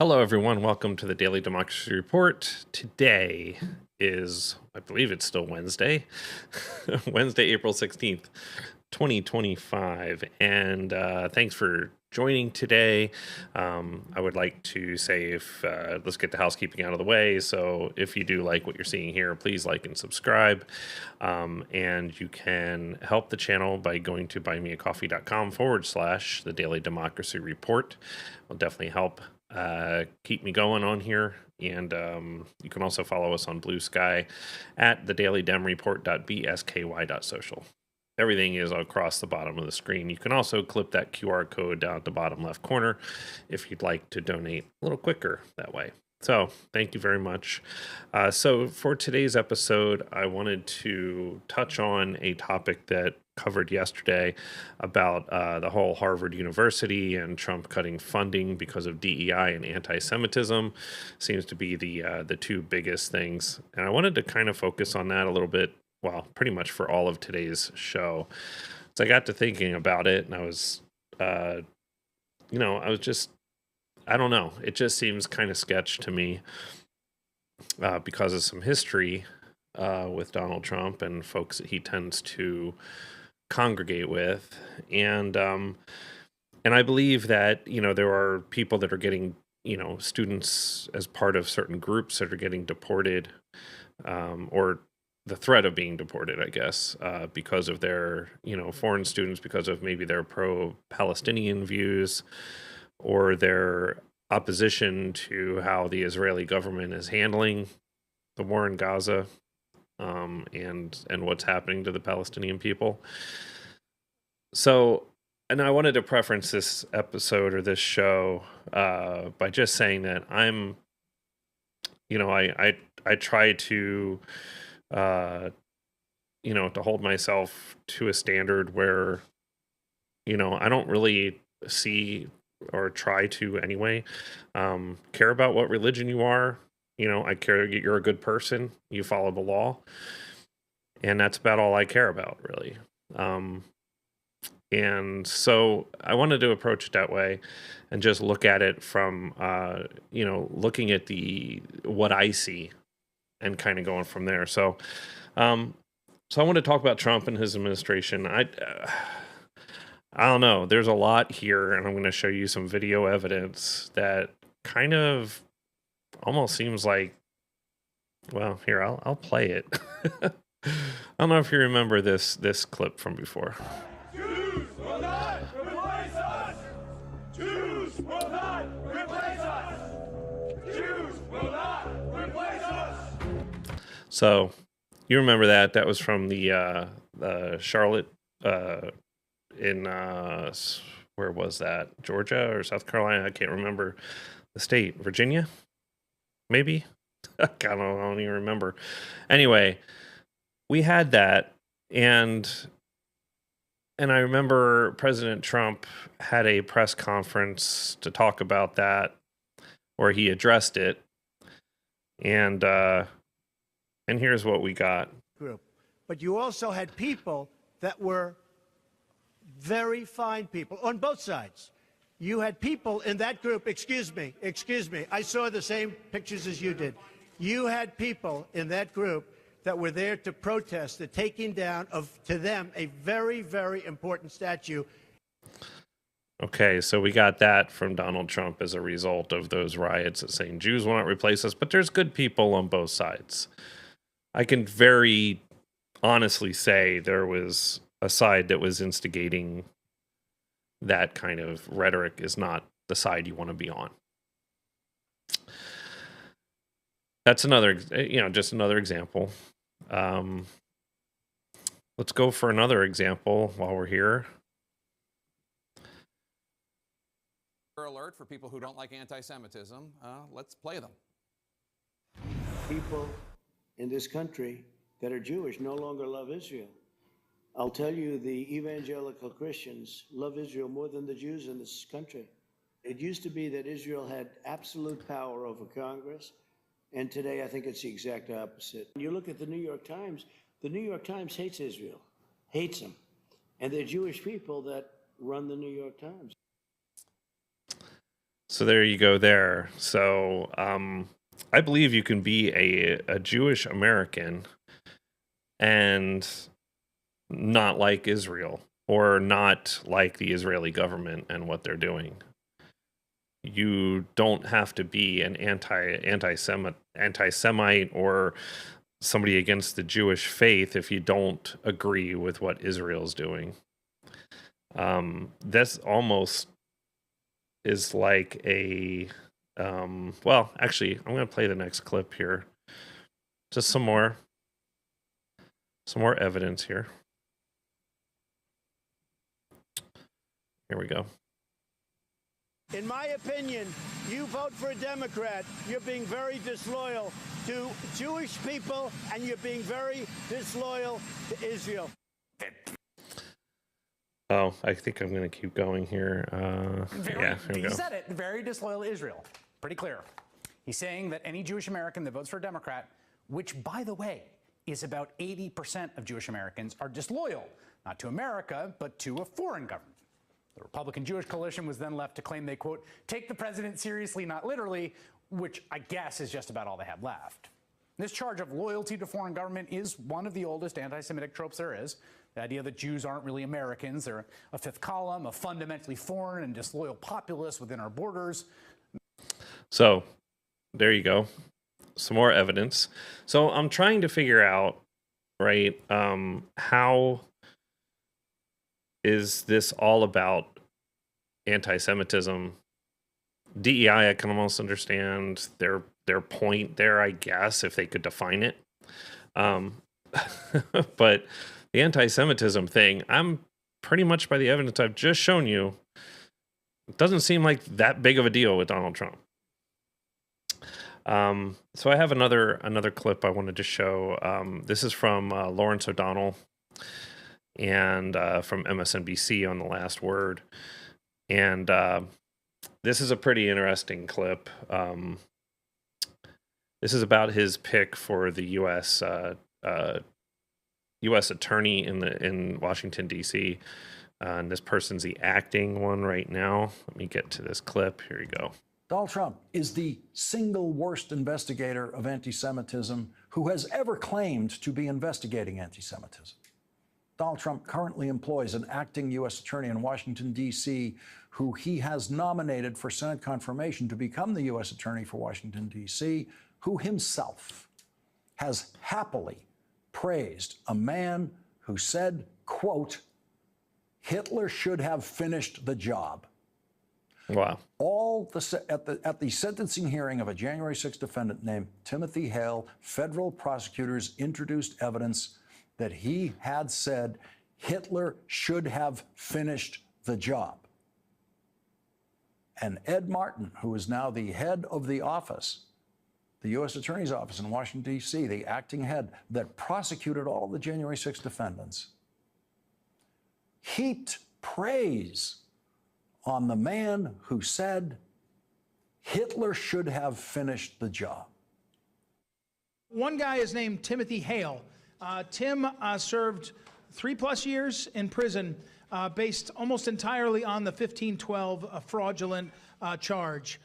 Hello, everyone. Welcome to the Daily Democracy Report. Today is, I believe it's still Wednesday, Wednesday, April 16th, 2025. And thanks for joining today. I would like to say let's get the housekeeping out of the way. So if you do like what you're seeing here, please like and subscribe. And you can help the channel by going to buymeacoffee.com/the Daily Democracy Report. Will definitely help keep me going on here. And you can also follow us on Blue Sky at thedailydemreport.bsky.social. Everything is across the bottom of the screen. You can also clip that QR code down at the bottom left corner if you'd like to donate a little quicker that way. So thank you very much. So for today's episode, I wanted to touch on a topic that covered yesterday about the whole Harvard University and Trump cutting funding because of DEI and anti-Semitism. Seems to be the two biggest things. And I wanted to kind of focus on that a little bit, well, pretty much for all of today's show. So I got to thinking about it, and I was, I don't know. It just seems kind of sketch to me because of some history with Donald Trump and folks that he tends to congregate with. And I believe that, there are people that are getting, students as part of certain groups that are getting deported or the threat of being deported, I guess, because of their, foreign students, because of maybe their pro-Palestinian views or their opposition to how the Israeli government is handling the war in Gaza and what's happening to the Palestinian people. So, and I wanted to preference this episode or this show by just saying that I try to, to hold myself to a standard where, I don't really see or try to anyway, care about what religion you are. I care you're a good person, you follow the law, and that's about all I care about, really. And so I wanted to approach it that way and just look at it from, looking at what I see and kind of going from there. So I want to talk about Trump and his administration. I don't know. There's a lot here, and I'm going to show you some video evidence that kind of almost seems like, well, here, I'll play it. I don't know if you remember this clip from before. Jews will not replace us! Jews will not replace us! Jews will not replace us! So, you remember that? That was from the Charlotte in where was that? Georgia or South Carolina? I can't remember the state. Virginia? Maybe? I don't even remember. Anyway, we had that, and I remember President Trump had a press conference to talk about that, where he addressed it, and here's what we got. But you also had people that were very fine people on both sides. You had people in that group, excuse me, I saw the same pictures as you did. You had people in that group that were there to protest the taking down of, to them, a very, very important statue. Okay, so we got that from Donald Trump as a result of those riots saying Jews will not replace us, but there's good people on both sides. I can very honestly say there was a side that was instigating that kind of rhetoric is not the side you want to be on. That's another, just another example. Let's go for another example while we're here. Alert for people who don't like anti-Semitism. Let's play them. People in this country that are Jewish no longer love Israel. I'll tell you, the evangelical Christians love Israel more than the Jews in this country. It used to be that Israel had absolute power over Congress, and today I think it's the exact opposite. When you look at the New York Times hates Israel, hates them, and they're Jewish people that run the New York Times. So there you go there. So I believe you can be a Jewish American and not like Israel or not like the Israeli government and what they're doing. You don't have to be an anti-Semite or somebody against the Jewish faith if you don't agree with what Israel's doing. This almost is like a well, actually, I'm going to play the next clip here. Just some more evidence here. Here we go. In my opinion, you vote for a Democrat, you're being very disloyal to Jewish people, and you're being very disloyal to Israel. Oh, I think I'm going to keep going here. Yeah, here we go. He said it, very disloyal to Israel. Pretty clear. He's saying that any Jewish American that votes for a Democrat, which, by the way, is about 80% of Jewish Americans, are disloyal, not to America, but to a foreign government. The Republican-Jewish coalition was then left to claim they, quote, take the president seriously, not literally, which I guess is just about all they have left. This charge of loyalty to foreign government is one of the oldest anti-Semitic tropes there is. The idea that Jews aren't really Americans, they're a fifth column, a fundamentally foreign and disloyal populace within our borders. So, there you go. Some more evidence. So, I'm trying to figure out, right, how is this all about anti-Semitism? DEI, I can almost understand their point there, I guess, if they could define it. But the anti-Semitism thing, I'm pretty much by the evidence I've just shown you, it doesn't seem like that big of a deal with Donald Trump. So I have another clip I wanted to show. This is from Lawrence O'Donnell and from MSNBC on The Last Word. And this is a pretty interesting clip. This is about his pick for the U.S. U.S. attorney in Washington, D.C. And this person's the acting one right now. Let me get to this clip. Here you go. Donald Trump is the single worst investigator of anti-Semitism who has ever claimed to be investigating anti-Semitism. Donald Trump currently employs an acting U.S. attorney in Washington, D.C., who he has nominated for Senate confirmation to become the U.S. attorney for Washington, D.C., who himself has happily praised a man who said, quote, Hitler should have finished the job. Wow. At the sentencing hearing of a January 6th defendant named Timothy Hale, federal prosecutors introduced evidence that he had said Hitler should have finished the job. And Ed Martin, who is now the head of the office, the U.S. Attorney's Office in Washington, D.C., the acting head that prosecuted all the January 6th defendants, heaped praise on the man who said Hitler should have finished the job. One guy is named Timothy Hale. Tim served 3+ years in prison based almost entirely on the 1512 fraudulent charge.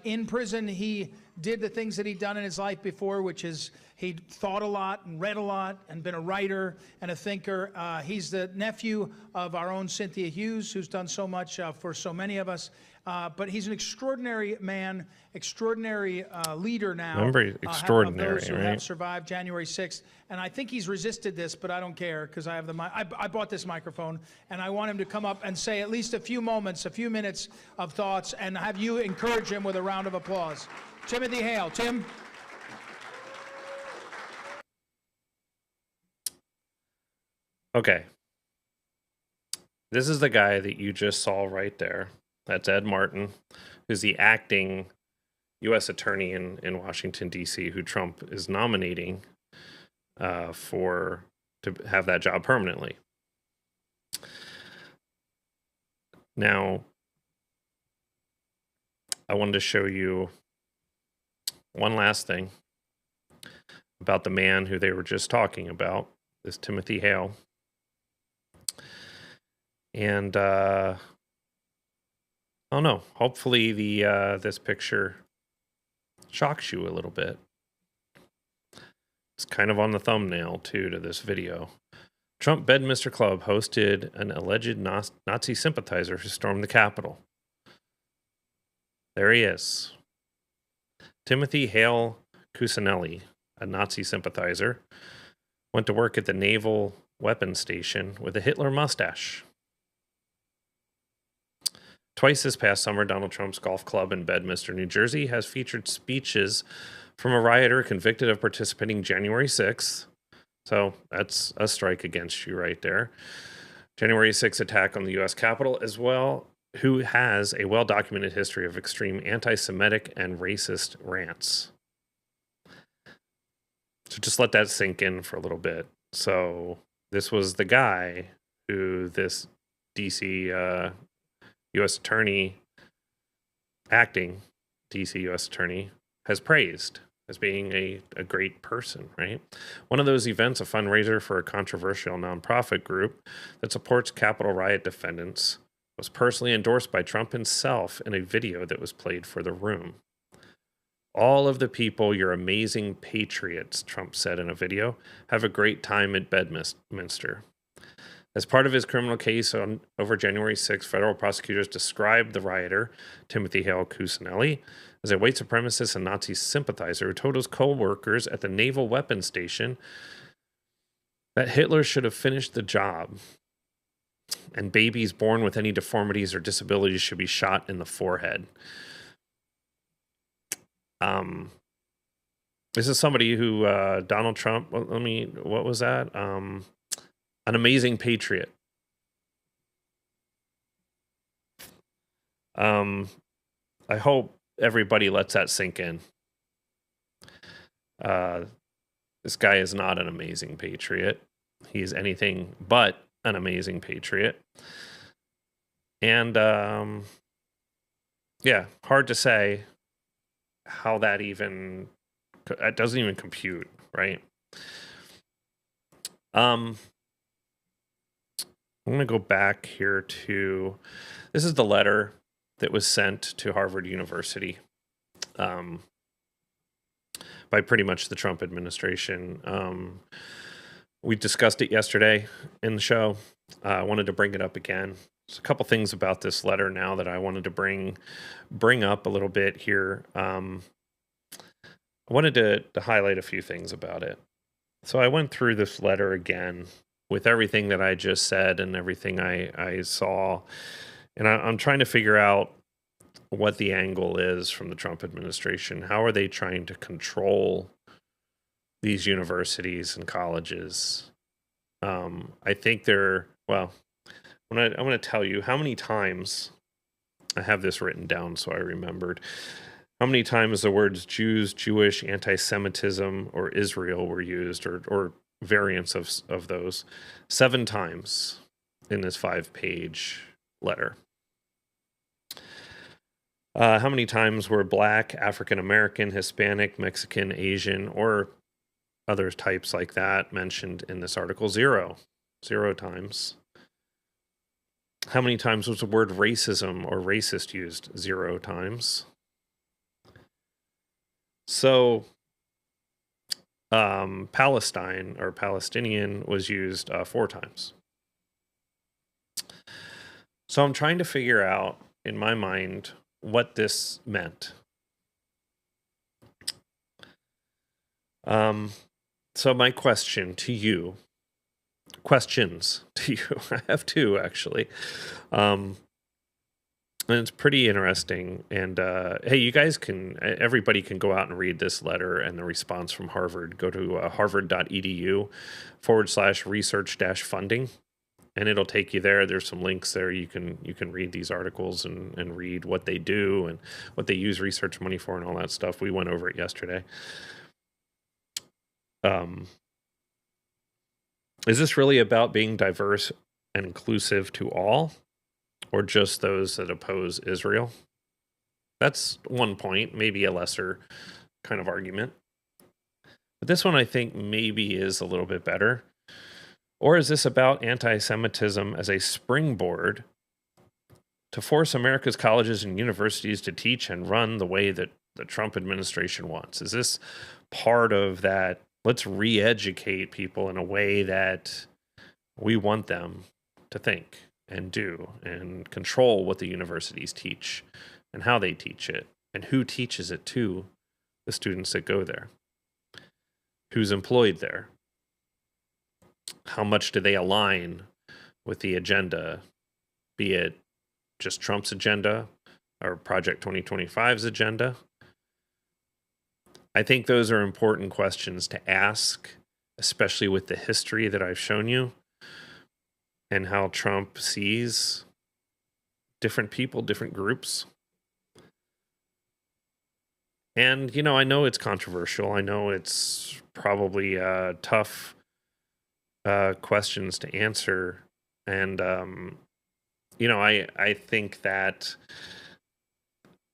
In prison, he did the things that he'd done in his life before, which is he thought a lot and read a lot and been a writer and a thinker. He's the nephew of our own Cynthia Hughes, who's done so much for so many of us. But he's an extraordinary man, extraordinary leader now. Remember, of extraordinary, those who right? have survived January 6th. And I think he's resisted this, but I don't care because I have I bought this microphone, and I want him to come up and say at least a few minutes of thoughts, and have you encourage him with a round of applause. Timothy Hale. Tim? Okay. This is the guy that you just saw right there. That's Ed Martin, who's the acting U.S. attorney in Washington, D.C., who Trump is nominating to have that job permanently. Now, I wanted to show you one last thing about the man who they were just talking about, this Timothy Hale. And I don't know, hopefully this picture shocks you a little bit. It's kind of on the thumbnail, too, to this video. Trump Bedminster Club hosted an alleged Nazi sympathizer who stormed the Capitol. There he is. Timothy Hale Cusinelli, a Nazi sympathizer, went to work at the Naval Weapons Station with a Hitler mustache. Twice this past summer, Donald Trump's golf club in Bedminster, New Jersey, has featured speeches from a rioter convicted of participating January 6th. So that's a strike against you right there. January 6th attack on the U.S. Capitol as well, who has a well-documented history of extreme anti-Semitic and racist rants. So just let that sink in for a little bit. So this was the guy who this D.C. U.S. attorney, acting D.C. U.S. attorney, has praised as being a great person, right? One of those events, a fundraiser for a controversial nonprofit group that supports Capitol riot defendants, was personally endorsed by Trump himself in a video that was played for the room. All of the people, you're amazing patriots, Trump said in a video, have a great time at Bedminster. As part of his criminal case over January 6th, federal prosecutors described the rioter, Timothy Hale Cusinelli, as a white supremacist and Nazi sympathizer who told his co-workers at the Naval Weapons Station that Hitler should have finished the job and babies born with any deformities or disabilities should be shot in the forehead. This is somebody who Donald Trump, what was that? An amazing patriot. I hope everybody lets that sink in. This guy is not an amazing patriot. He is anything but an amazing patriot. And yeah, hard to say how that even, it doesn't even compute, right? I'm going to go back here to, this is the letter that was sent to Harvard University by pretty much the Trump administration. We discussed it yesterday in the show. I wanted to bring it up again. There's a couple things about this letter now that I wanted to bring up a little bit here. I wanted to highlight a few things about it. So I went through this letter again with everything that I just said and everything I saw. And I'm trying to figure out what the angle is from the Trump administration. How are they trying to control these universities and colleges? I think they're, well, I'm going to tell you how many times, I have this written down so I remembered, how many times the words Jews, Jewish, anti-Semitism, or Israel were used, or variants of those. 7 times in this 5-page letter. How many times were Black, African American, Hispanic, Mexican, Asian, or other types like that mentioned in this article? 0 times. How many times was the word racism or racist used? 0 times. So Palestine or Palestinian was used 4 times. So I'm trying to figure out in my mind what this meant. So my question to you, questions to you, I have 2 actually. And it's pretty interesting. And hey, you guys everybody can go out and read this letter and the response from Harvard. Go to harvard.edu/research-funding, and it'll take you there. There's some links there. You can read these articles and read what they do and what they use research money for and all that stuff. We went over it yesterday. Is this really about being diverse and inclusive to all, or just those that oppose Israel? That's one point, maybe a lesser kind of argument. But this one I think maybe is a little bit better. Or is this about anti-Semitism as a springboard to force America's colleges and universities to teach and run the way that the Trump administration wants? Is this part of that? Let's re-educate people in a way that we want them to think and do and control what the universities teach and how they teach it and who teaches it to the students that go there. Who's employed there? How much do they align with the agenda, be it just Trump's agenda or Project 2025's agenda? I think those are important questions to ask, especially with the history that I've shown you and how Trump sees different people, different groups. And, I know it's controversial. I know it's probably tough questions to answer. And, I think that,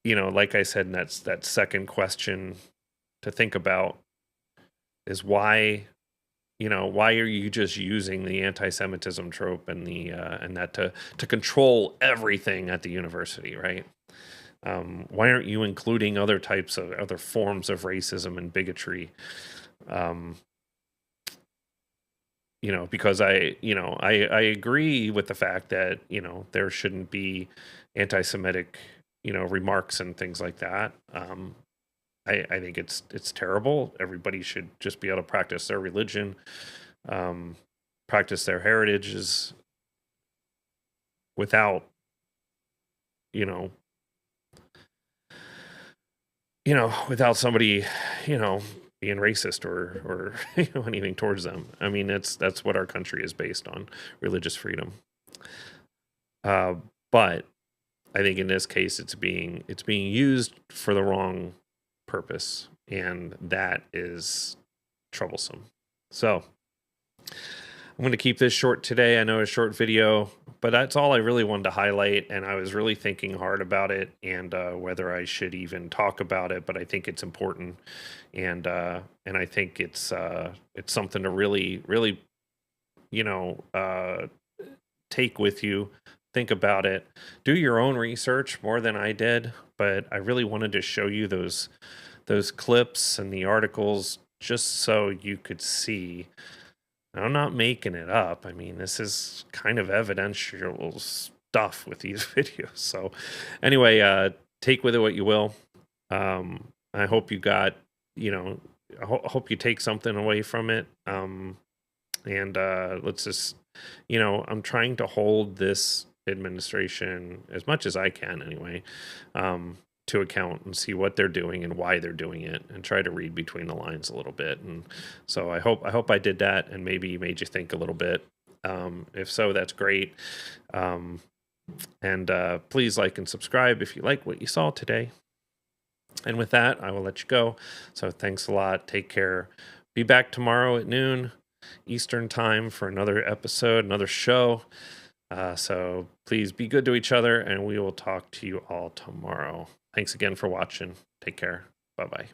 like I said, that's that second question to think about is why are you just using the anti-Semitism trope and and that to control everything at the university, right? Why aren't you including other forms of racism and bigotry? Because I agree with the fact that, there shouldn't be anti-Semitic, remarks and things like that. I think it's terrible. Everybody should just be able to practice their religion, practice their heritages without, without somebody, being racist or anything towards them. I mean, that's what our country is based on, religious freedom. But I think in this case, it's being used for the wrong purpose, and that is troublesome. So I'm going to keep this short today. I know a short video, but that's all I really wanted to highlight, and I was really thinking hard about it and whether I should even talk about it, but I think it's important, and I think it's something to really take with you. Think about it. Do your own research more than I did, but I really wanted to show you those clips and the articles just so you could see. I'm not making it up. I mean, this is kind of evidential stuff with these videos. So anyway, take with it what you will. I hope you got, I hope you take something away from it. And let's just, I'm trying to hold this administration as much as I can anyway, to account and see what they're doing and why they're doing it, and try to read between the lines a little bit. And so I hope I did that and maybe made you think a little bit. If so, that's great. And please like and subscribe if you like what you saw today. And with that, I will let you go. So thanks a lot. Take care. Be back tomorrow at noon Eastern time for another episode, another show. So please be good to each other, and we will talk to you all tomorrow. Thanks again for watching. Take care. Bye-bye.